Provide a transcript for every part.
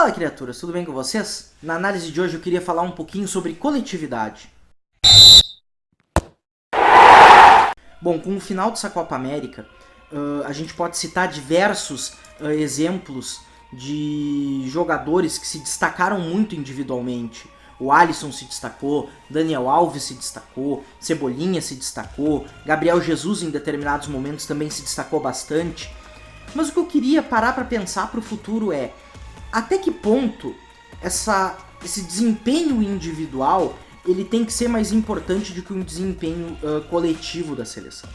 Fala, criaturas, tudo bem com vocês? Na análise de hoje eu queria falar um pouquinho sobre coletividade. Bom, com o final dessa Copa América, a gente pode citar diversos exemplos de jogadores que se destacaram muito individualmente. O Alisson se destacou, Daniel Alves se destacou, Cebolinha se destacou, Gabriel Jesus em determinados momentos também se destacou bastante. Mas o que eu queria parar para pensar para o futuro é até que ponto esse desempenho individual ele tem que ser mais importante do que um desempenho coletivo da seleção.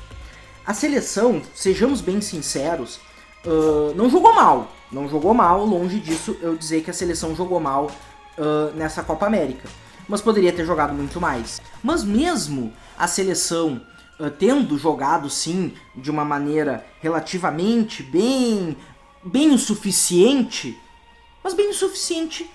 A seleção, sejamos bem sinceros, não jogou mal. Não jogou mal, longe disso eu dizer que a seleção jogou mal nessa Copa América. Mas poderia ter jogado muito mais. Mas mesmo a seleção tendo jogado sim de uma maneira relativamente bem o suficiente, mas bem o suficiente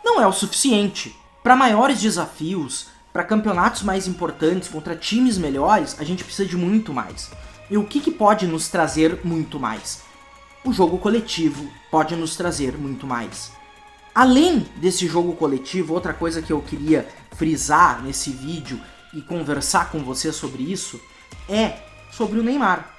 não é o suficiente. Para maiores desafios, para campeonatos mais importantes, contra times melhores, a gente precisa de muito mais. E o que pode nos trazer muito mais? O jogo coletivo pode nos trazer muito mais. Além desse jogo coletivo, outra coisa que eu queria frisar nesse vídeo e conversar com você sobre isso é sobre o Neymar.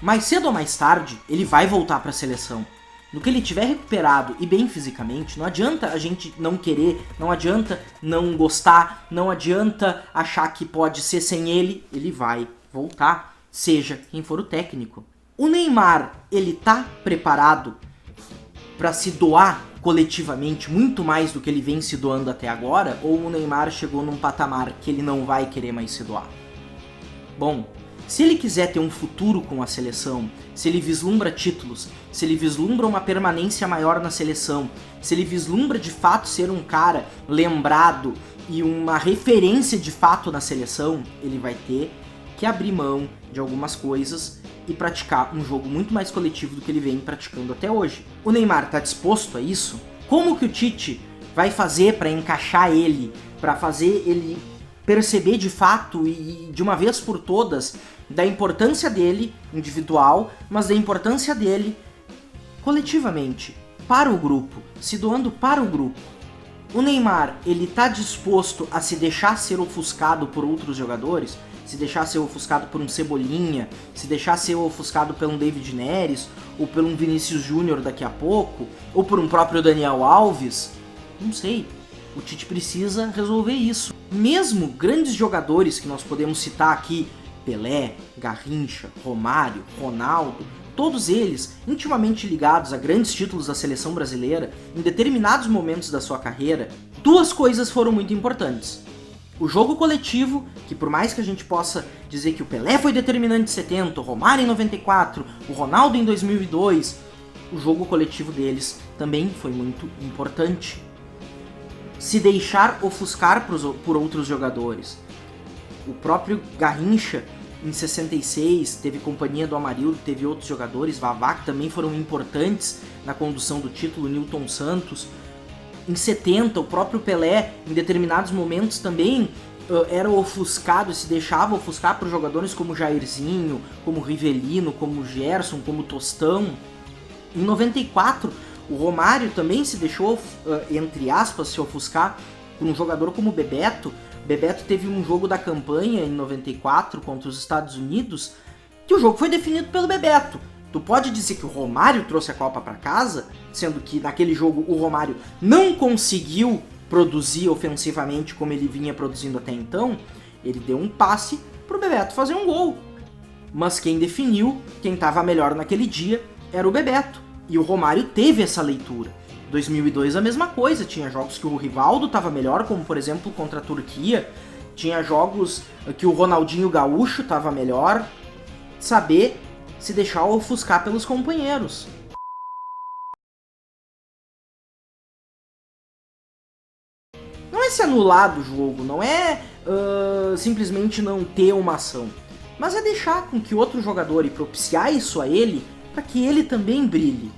Mais cedo ou mais tarde, ele vai voltar para a seleção. No que ele estiver recuperado e bem fisicamente, não adianta a gente não querer, não adianta não gostar, não adianta achar que pode ser sem ele, ele vai voltar, seja quem for o técnico. O Neymar, ele tá preparado para se doar coletivamente muito mais do que ele vem se doando até agora, ou o Neymar chegou num patamar que ele não vai querer mais se doar? Bom, se ele quiser ter um futuro com a seleção, se ele vislumbra títulos, se ele vislumbra uma permanência maior na seleção, se ele vislumbra de fato ser um cara lembrado e uma referência de fato na seleção, ele vai ter que abrir mão de algumas coisas e praticar um jogo muito mais coletivo do que ele vem praticando até hoje. O Neymar está disposto a isso? Como que o Tite vai fazer para encaixar ele, para fazer ele perceber de fato e de uma vez por todas da importância dele individual, mas da importância dele coletivamente, para o grupo, se doando para o grupo? O Neymar, ele tá disposto a se deixar ser ofuscado por outros jogadores? Se deixar ser ofuscado por um Cebolinha, se deixar ser ofuscado por um David Neres, ou por um Vinícius Júnior daqui a pouco, ou por um próprio Daniel Alves? Não sei. O Tite precisa resolver isso. Mesmo grandes jogadores que nós podemos citar aqui, Pelé, Garrincha, Romário, Ronaldo, todos eles intimamente ligados a grandes títulos da seleção brasileira, em determinados momentos da sua carreira, duas coisas foram muito importantes. O jogo coletivo, que por mais que a gente possa dizer que o Pelé foi determinante em 70, o Romário em 94, o Ronaldo em 2002, o jogo coletivo deles também foi muito importante. Se deixar ofuscar por outros jogadores. O próprio Garrincha, em 66, teve companhia do Amarildo, teve outros jogadores, Vavá, que também foram importantes na condução do título, Nilton Santos. Em 70, o próprio Pelé, em determinados momentos também era ofuscado, se deixava ofuscar por jogadores como Jairzinho, como Rivelino, como Gerson, como Tostão. Em 94, o Romário também se deixou, entre aspas, se ofuscar por um jogador como Bebeto. Bebeto teve um jogo da campanha em 94 contra os Estados Unidos, que o jogo foi definido pelo Bebeto. Tu pode dizer que o Romário trouxe a Copa para casa, sendo que naquele jogo o Romário não conseguiu produzir ofensivamente como ele vinha produzindo até então. Ele deu um passe pro Bebeto fazer um gol. Mas quem definiu, quem estava melhor naquele dia, era o Bebeto. E o Romário teve essa leitura. 2002 a mesma coisa, tinha jogos que o Rivaldo estava melhor, como por exemplo contra a Turquia. Tinha jogos que o Ronaldinho Gaúcho estava melhor. Saber se deixar ofuscar pelos companheiros. Não é se anular do jogo, não é simplesmente não ter uma ação, mas é deixar com que outro jogador e propiciar isso a ele, para que ele também brilhe.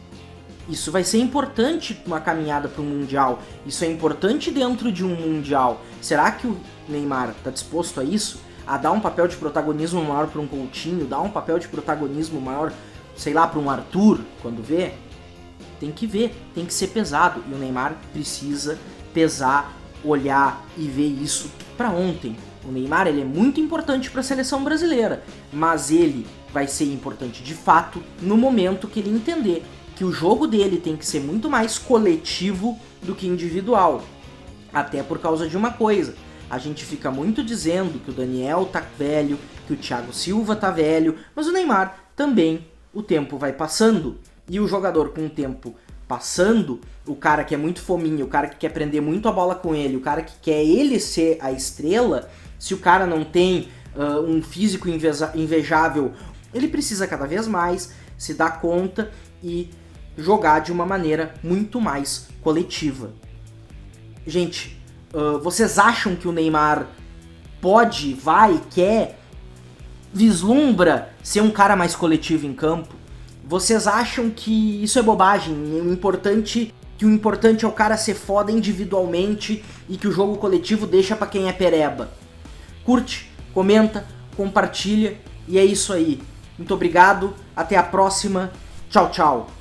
Isso vai ser importante numa caminhada para o Mundial, isso é importante dentro de um Mundial. Será que o Neymar está disposto a isso? A dar um papel de protagonismo maior para um Coutinho, dar um papel de protagonismo maior, sei lá, para um Arthur, quando vê? tem que ver, tem que ser pesado. E o Neymar precisa pesar, olhar e ver isso para ontem. O Neymar, ele é muito importante para a seleção brasileira, mas ele vai ser importante de fato no momento que ele entender que o jogo dele tem que ser muito mais coletivo do que individual. Até por causa de uma coisa, a gente fica muito dizendo que o Daniel tá velho, que o Thiago Silva tá velho, mas o Neymar também, o tempo vai passando. E o jogador com o tempo passando, o cara que é muito fominho, o cara que quer prender muito a bola com ele, o cara que quer ele ser a estrela, se o cara não tem um físico invejável, ele precisa cada vez mais se dar conta e jogar de uma maneira muito mais coletiva. Gente, vocês acham que o Neymar pode, vai, quer, vislumbra ser um cara mais coletivo em campo? Vocês acham que isso é bobagem? O importante é o cara ser foda individualmente e que o jogo coletivo deixa pra quem é pereba? Curte, comenta, compartilha e é isso aí. Muito obrigado, até a próxima. Tchau, tchau.